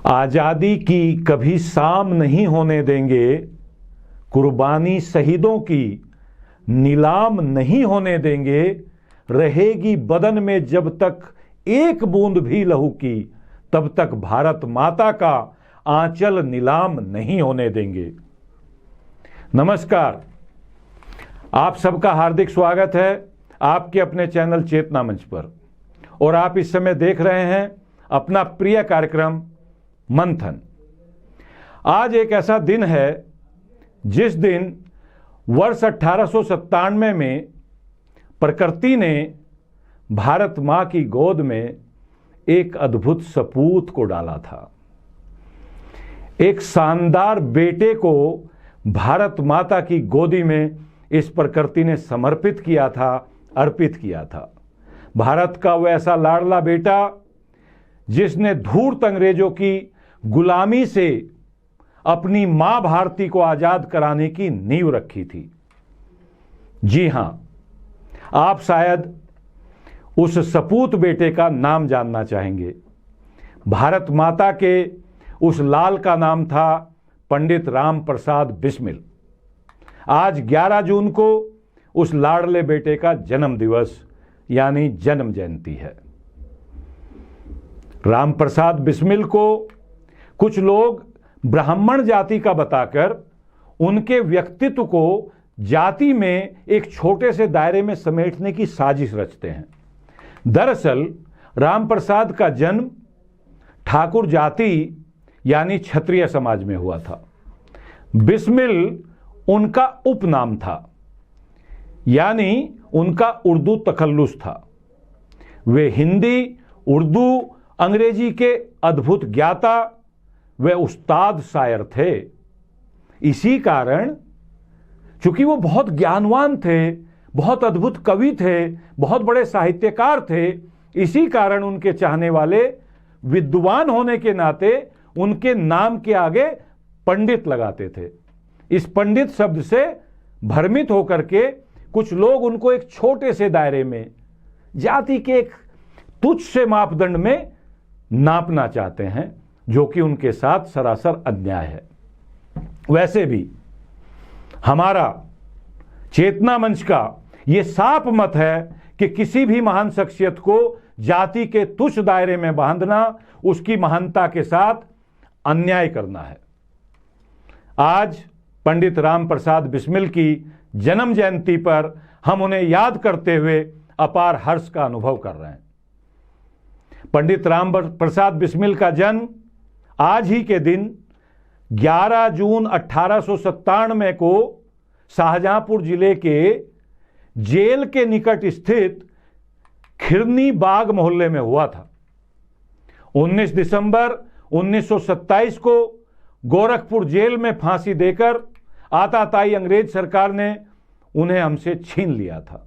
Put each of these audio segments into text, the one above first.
आजादी की कभी शाम नहीं होने देंगे, कुर्बानी शहीदों की नीलाम नहीं होने देंगे। रहेगी बदन में जब तक एक बूंद भी लहू की, तब तक भारत माता का आंचल नीलाम नहीं होने देंगे। नमस्कार, आप सबका हार्दिक स्वागत है आपके अपने चैनल चेतना मंच पर। और आप इस समय देख रहे हैं अपना प्रिय कार्यक्रम मंथन। आज एक ऐसा दिन है जिस दिन वर्ष 1897 में प्रकृति ने भारत मां की गोद में एक अद्भुत सपूत को डाला था। एक शानदार बेटे को भारत माता की गोदी में इस प्रकृति ने समर्पित किया था, अर्पित किया था। भारत का वैसा लाडला बेटा जिसने धूर्त अंग्रेजों की गुलामी से अपनी मां भारती को आजाद कराने की नींव रखी थी। जी हां, आप शायद उस सपूत बेटे का नाम जानना चाहेंगे। भारत माता के उस लाल का नाम था पंडित राम प्रसाद बिस्मिल। आज 11 जून को उस लाडले बेटे का जन्म दिवस यानी जन्म जयंती है। राम प्रसाद बिस्मिल को कुछ लोग ब्राह्मण जाति का बताकर उनके व्यक्तित्व को जाति में एक छोटे से दायरे में समेटने की साजिश रचते हैं। दरअसल राम प्रसाद का जन्म ठाकुर जाति यानी क्षत्रिय समाज में हुआ था। बिस्मिल उनका उपनाम था, यानी उनका उर्दू तखल्लुस था। वे हिंदी, उर्दू, अंग्रेजी के अद्भुत ज्ञाता व उस्ताद शायर थे। इसी कारण चूंकि वो बहुत ज्ञानवान थे, बहुत अद्भुत कवि थे, बहुत बड़े साहित्यकार थे, इसी कारण उनके चाहने वाले विद्वान होने के नाते उनके नाम के आगे पंडित लगाते थे। इस पंडित शब्द से भ्रमित होकर के कुछ लोग उनको एक छोटे से दायरे में, जाति के एक तुच्छ से मापदंड में नापना चाहते हैं, जो कि उनके साथ सरासर अन्याय है। वैसे भी हमारा चेतना मंच का यह साफ मत है कि किसी भी महान शख्सियत को जाति के तुच्छ दायरे में बांधना उसकी महानता के साथ अन्याय करना है। आज पंडित राम प्रसाद बिस्मिल की जन्म जयंती पर हम उन्हें याद करते हुए अपार हर्ष का अनुभव कर रहे हैं। पंडित राम प्रसाद बिस्मिल का जन्म आज ही के दिन 11 जून 1897 को शाहजहांपुर जिले के जेल के निकट स्थित खिरनी बाग मोहल्ले में हुआ था। 19 दिसंबर 1927 को गोरखपुर जेल में फांसी देकर आताताई अंग्रेज सरकार ने उन्हें हमसे छीन लिया था।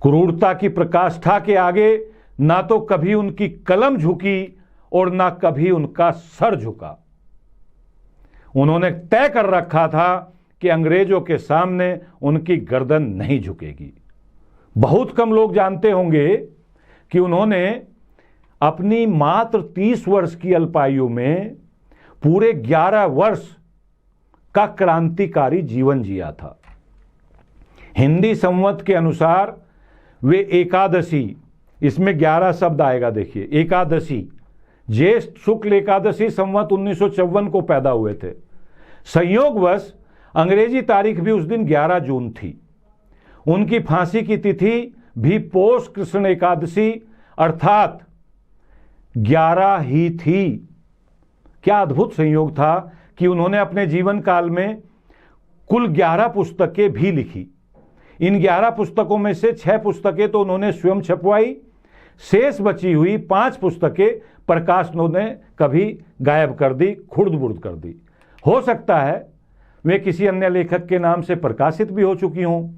क्रूरता की प्रकाष्ठा के आगे ना तो कभी उनकी कलम झुकी और ना कभी उनका सर झुका। उन्होंने तय कर रखा था कि अंग्रेजों के सामने उनकी गर्दन नहीं झुकेगी। बहुत कम लोग जानते होंगे कि उन्होंने अपनी मात्र 30 वर्ष की अल्पायु में पूरे 11 वर्ष का क्रांतिकारी जीवन जिया था। हिंदी संवत के अनुसार वे एकादशी, इसमें 11 शब्द आएगा, देखिए, एकादशी, ज्येष्ठ शुक्ल एकादशी संवत 1954 को पैदा हुए थे। संयोगवश अंग्रेजी तारीख भी उस दिन 11 जून थी। उनकी फांसी की तिथि भी पोष कृष्ण एकादशी अर्थात 11 ही थी। क्या अद्भुत संयोग था कि उन्होंने अपने जीवन काल में कुल 11 पुस्तकें भी लिखी। इन 11 पुस्तकों में से 6 पुस्तकें तो उन्होंने स्वयं छपवाई, शेष बची हुई 5 पुस्तकें प्रकाश ने कभी गायब कर दी, खुर्द-बुर्द कर दी। हो सकता है वे किसी अन्य लेखक के नाम से प्रकाशित भी हो चुकी हों,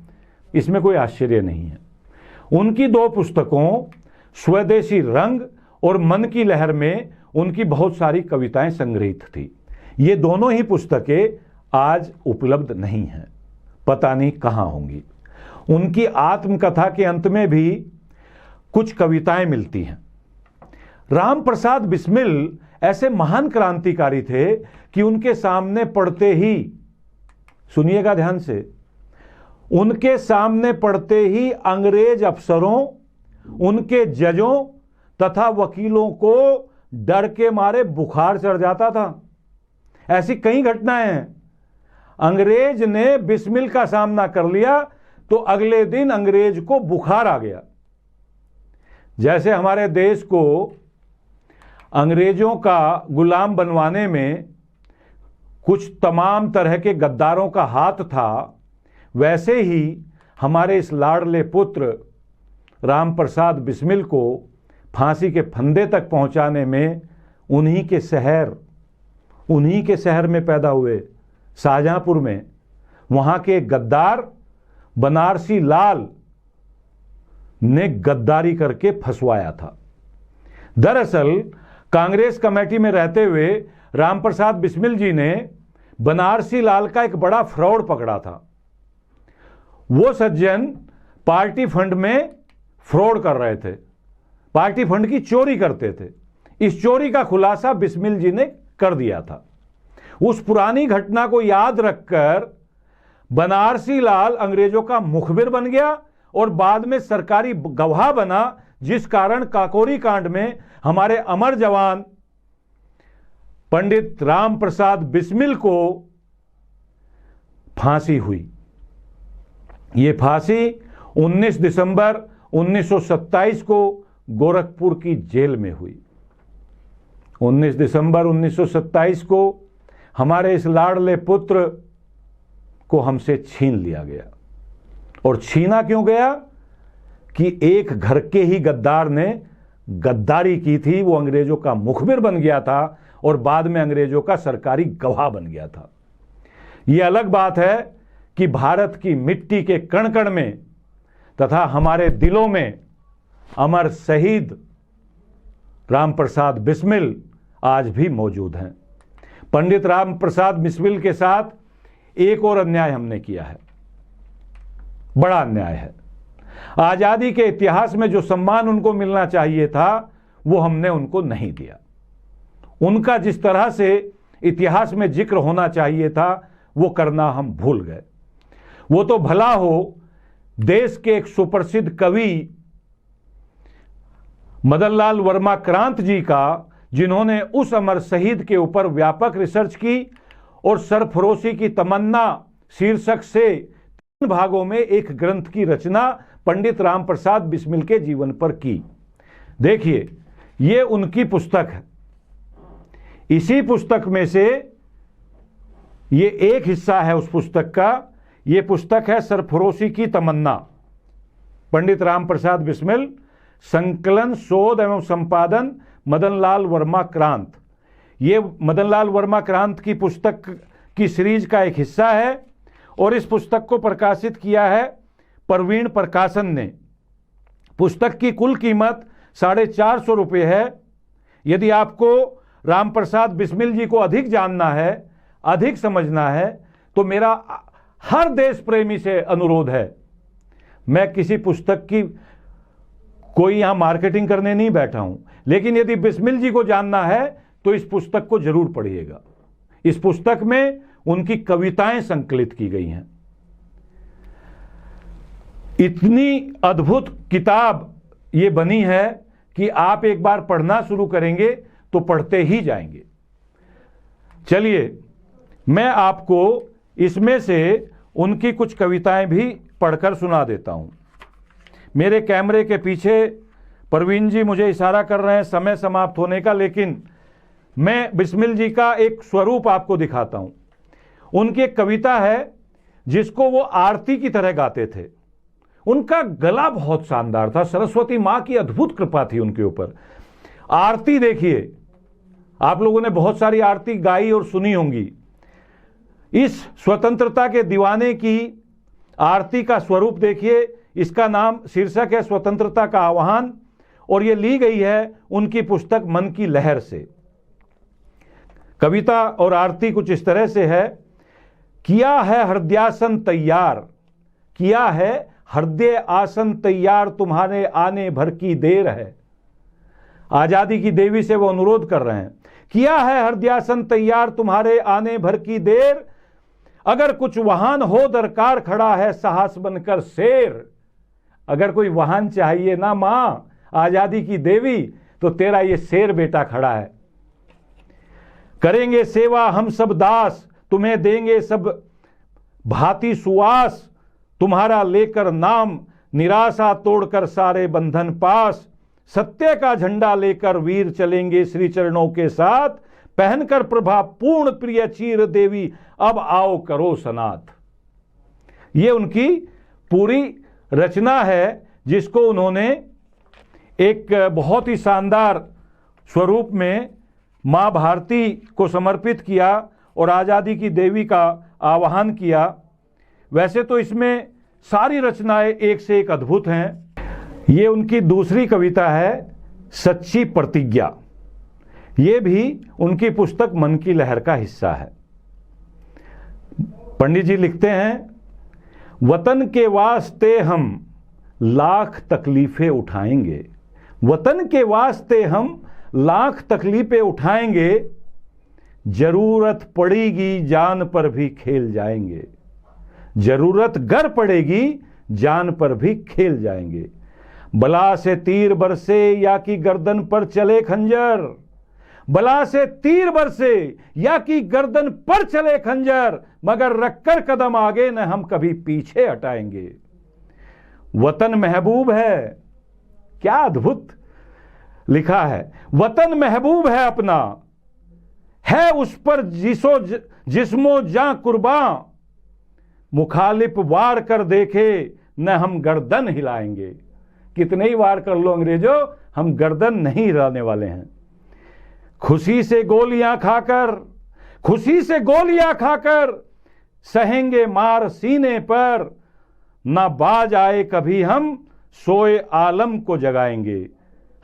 इसमें कोई आश्चर्य नहीं है। उनकी 2 पुस्तकों स्वदेशी रंग और मन की लहर में उनकी बहुत सारी कविताएं संग्रहित थी। ये दोनों ही पुस्तकें आज उपलब्ध नहीं हैं, पता नहीं कहां होंगी। उनकी आत्मकथा के अंत में भी कुछ कविताएं मिलती हैं। राम प्रसाद बिस्मिल ऐसे महान क्रांतिकारी थे कि उनके सामने पड़ते ही, सुनिएगा ध्यान से, उनके सामने पड़ते ही अंग्रेज अफसरों, उनके जजों तथा वकीलों को डर के मारे बुखार चढ़ जाता था। ऐसी कई घटनाएं हैं। अंग्रेज ने बिस्मिल का सामना कर लिया तो अगले दिन अंग्रेज को बुखार आ गया। जैसे हमारे देश को अंग्रेजों का गुलाम बनवाने में कुछ तमाम तरह के गद्दारों का हाथ था, वैसे ही हमारे इस लाडले पुत्र राम प्रसाद बिस्मिल को फांसी के फंदे तक पहुंचाने में उन्हीं के शहर में पैदा हुए, शाहजहांपुर में, वहां के गद्दार बनारसी लाल ने गद्दारी करके फंसवाया था। दरअसल कांग्रेस कमेटी में रहते हुए रामप्रसाद बिस्मिल जी ने बनारसी लाल का एक बड़ा फ्रॉड पकड़ा था। वो सज्जन पार्टी फंड में फ्रॉड कर रहे थे, पार्टी फंड की चोरी करते थे। इस चोरी का खुलासा बिस्मिल जी ने कर दिया था। उस पुरानी घटना को याद रखकर बनारसी लाल अंग्रेजों का मुखबिर बन गया और बाद में सरकारी गवाह बना, जिस कारण काकोरी कांड में हमारे अमर जवान पंडित राम प्रसाद बिस्मिल को फांसी हुई। यह फांसी 19 दिसंबर 1927 को गोरखपुर की जेल में हुई। 19 दिसंबर 1927 को हमारे इस लाडले पुत्र को हमसे छीन लिया गया। और छीना क्यों गया? कि एक घर के ही गद्दार ने गद्दारी की थी। वो अंग्रेजों का मुखबिर बन गया था और बाद में अंग्रेजों का सरकारी गवाह बन गया था। यह अलग बात है कि भारत की मिट्टी के कण कण में तथा हमारे दिलों में अमर शहीद राम प्रसाद बिस्मिल आज भी मौजूद हैं। पंडित राम प्रसाद बिस्मिल के साथ एक और अन्याय हमने किया है, बड़ा अन्याय है। आजादी के इतिहास में जो सम्मान उनको मिलना चाहिए था वो हमने उनको नहीं दिया। उनका जिस तरह से इतिहास में जिक्र होना चाहिए था वो करना हम भूल गए। वो तो भला हो देश के एक सुप्रसिद्ध कवि मदनलाल वर्मा क्रांत जी का, जिन्होंने उस अमर शहीद के ऊपर व्यापक रिसर्च की और सरफरोशी की तमन्ना शीर्षक से 3 भागों में एक ग्रंथ की रचना पंडित राम प्रसाद बिस्मिल के जीवन पर की। देखिए, ये उनकी पुस्तक है। इसी पुस्तक में से ये एक हिस्सा है उस पुस्तक का। ये पुस्तक है सरफरोशी की तमन्ना, पंडित राम प्रसाद बिस्मिल, संकलन, शोध एवं संपादन मदनलाल वर्मा क्रांत। ये मदनलाल वर्मा क्रांत की पुस्तक की सीरीज का एक हिस्सा है और इस पुस्तक को प्रकाशित किया है प्रवीण प्रकाशन ने। पुस्तक की कुल कीमत 450 रुपये है। यदि आपको राम प्रसाद बिस्मिल जी को अधिक जानना है, अधिक समझना है, तो मेरा हर देश प्रेमी से अनुरोध है, मैं किसी पुस्तक की कोई यहां मार्केटिंग करने नहीं बैठा हूं, लेकिन यदि बिस्मिल जी को जानना है तो इस पुस्तक को जरूर पढ़िएगा। इस पुस्तक में उनकी कविताएं संकलित की गई हैं। इतनी अद्भुत किताब ये बनी है कि आप एक बार पढ़ना शुरू करेंगे तो पढ़ते ही जाएंगे। चलिए, मैं आपको इसमें से उनकी कुछ कविताएं भी पढ़कर सुना देता हूं। मेरे कैमरे के पीछे प्रवीण जी मुझे इशारा कर रहे हैं समय समाप्त होने का, लेकिन मैं बिस्मिल जी का एक स्वरूप आपको दिखाता हूं। उनकी एक कविता है जिसको वो आरती की तरह गाते थे। उनका गला बहुत शानदार था, सरस्वती मां की अद्भुत कृपा थी उनके ऊपर। आरती देखिए, आप लोगों ने बहुत सारी आरती गाई और सुनी होंगी। इस स्वतंत्रता के दीवाने की आरती का स्वरूप देखिए। इसका नाम, शीर्षक है स्वतंत्रता का आह्वान और यह ली गई है उनकी पुस्तक मन की लहर से। कविता और आरती कुछ इस तरह से है। किया है हृदयासन तैयार, किया है हृदय आसन तैयार, तुम्हारे आने भर की देर है। आजादी की देवी से वो अनुरोध कर रहे हैं, किया है हरदयासन तैयार तुम्हारे आने भर की देर, अगर कुछ वाहन हो दरकार खड़ा है साहस बनकर शेर। अगर कोई वाहन चाहिए ना मां आजादी की देवी, तो तेरा ये शेर बेटा खड़ा है। करेंगे सेवा हम सब दास, तुम्हें देंगे सब भांति सुवास, तुम्हारा लेकर नाम निराशा तोड़कर सारे बंधन पास। सत्य का झंडा लेकर वीर चलेंगे श्री चरणों के साथ, पहनकर प्रभा पूर्ण प्रिय चीर देवी, अब आओ करो सनाथ। ये उनकी पूरी रचना है, जिसको उन्होंने एक बहुत ही शानदार स्वरूप में मां भारती को समर्पित किया और आजादी की देवी का आह्वान किया। वैसे तो इसमें सारी रचनाएं एक से एक अद्भुत हैं। ये उनकी दूसरी कविता है सच्ची प्रतिज्ञा। ये भी उनकी पुस्तक मन की लहर का हिस्सा है। पंडित जी लिखते हैं, वतन के वास्ते हम लाख तकलीफें उठाएंगे, वतन के वास्ते हम लाख तकलीफें उठाएंगे, जरूरत पड़ेगी जान पर भी खेल जाएंगे, जरूरत गर पड़ेगी जान पर भी खेल जाएंगे। बला से तीर बरसे या कि गर्दन पर चले खंजर, बला से तीर बरसे या कि गर्दन पर चले खंजर, मगर रखकर कदम आगे न हम कभी पीछे हटाएंगे। वतन महबूब है, क्या अद्भुत लिखा है। वतन महबूब है अपना, है उस पर जिस्मो जां कुर्बां, मुखालिफ वार कर देखे न हम गर्दन हिलाएंगे। कितने ही वार कर लो अंग्रेजों, हम गर्दन नहीं हिलाने वाले हैं। खुशी से गोलियां खाकर, खुशी से गोलियां खाकर सहेंगे मार सीने पर, ना बाज आए कभी हम सोए आलम को जगाएंगे,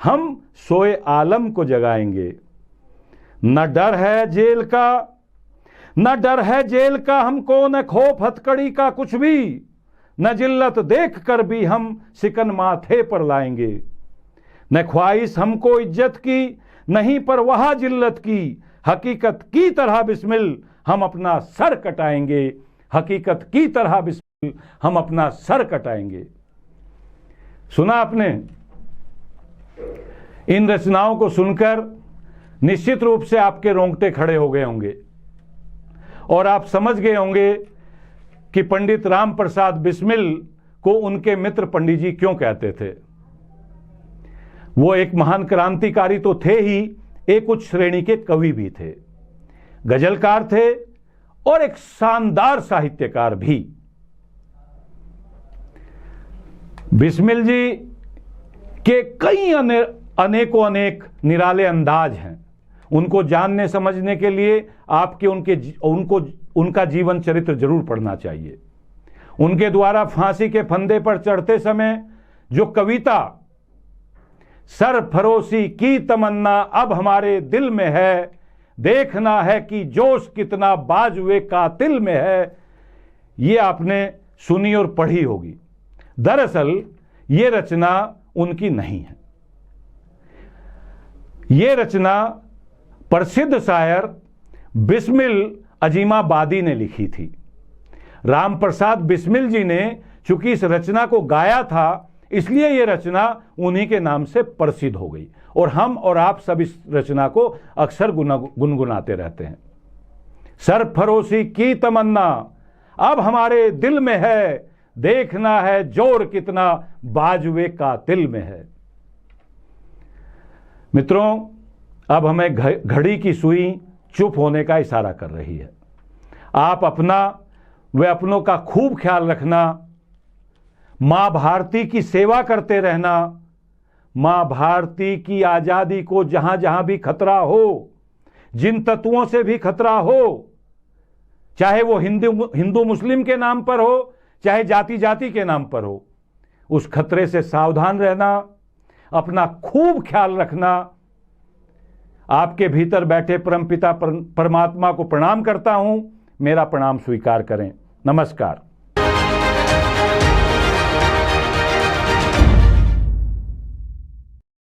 हम सोए आलम को जगाएंगे। न डर है जेल का, न डर है जेल का हमको, न खौफ हथकड़ी का कुछ भी, न जिल्लत देख कर भी हम सिकन माथे पर लाएंगे। न ख्वाहिश हमको इज्जत की, नहीं पर वहा जिल्लत की, हकीकत की तरह बिस्मिल हम अपना सर कटाएंगे, हकीकत की तरह बिस्मिल हम अपना सर कटाएंगे। सुना आपने? इन रचनाओं को सुनकर निश्चित रूप से आपके रोंगटे खड़े हो गए होंगे और आप समझ गए होंगे कि पंडित राम प्रसाद बिस्मिल को उनके मित्र पंडित जी क्यों कहते थे। वो एक महान क्रांतिकारी तो थे ही, एक उच्च श्रेणी के कवि भी थे, गजलकार थे और एक शानदार साहित्यकार भी। बिस्मिल जी के कई अनेकों अनेक निराले अंदाज हैं। उनको जानने समझने के लिए आपके उनका जीवन चरित्र जरूर पढ़ना चाहिए। उनके द्वारा फांसी के फंदे पर चढ़ते समय जो कविता सरफरोशी की तमन्ना अब हमारे दिल में है, देखना है कि जोश कितना बाजुए कातिल में है, ये आपने सुनी और पढ़ी होगी। दरअसल ये रचना उनकी नहीं है। ये रचना प्रसिद्ध शायर बिस्मिल अजीमाबादी ने लिखी थी। राम प्रसाद बिस्मिल जी ने चूंकि इस रचना को गाया था, इसलिए यह रचना उन्हीं के नाम से प्रसिद्ध हो गई और हम और आप सब इस रचना को अक्सर गुनगुनाते रहते हैं। सरफरोशी की तमन्ना अब हमारे दिल में है, देखना है जोर कितना बाजुए कातिल में है। मित्रों, अब हमें घड़ी की सुई चुप होने का इशारा कर रही है। आप अपना व अपनों का खूब ख्याल रखना, मां भारती की सेवा करते रहना। मां भारती की आजादी को जहां जहां भी खतरा हो, जिन तत्वों से भी खतरा हो, चाहे वो हिंदू मुस्लिम के नाम पर हो, चाहे जाति जाति के नाम पर हो, उस खतरे से सावधान रहना, अपना खूब ख्याल रखना। आपके भीतर बैठे परमपिता परमात्मा को प्रणाम करता हूं। मेरा प्रणाम स्वीकार करें। नमस्कार।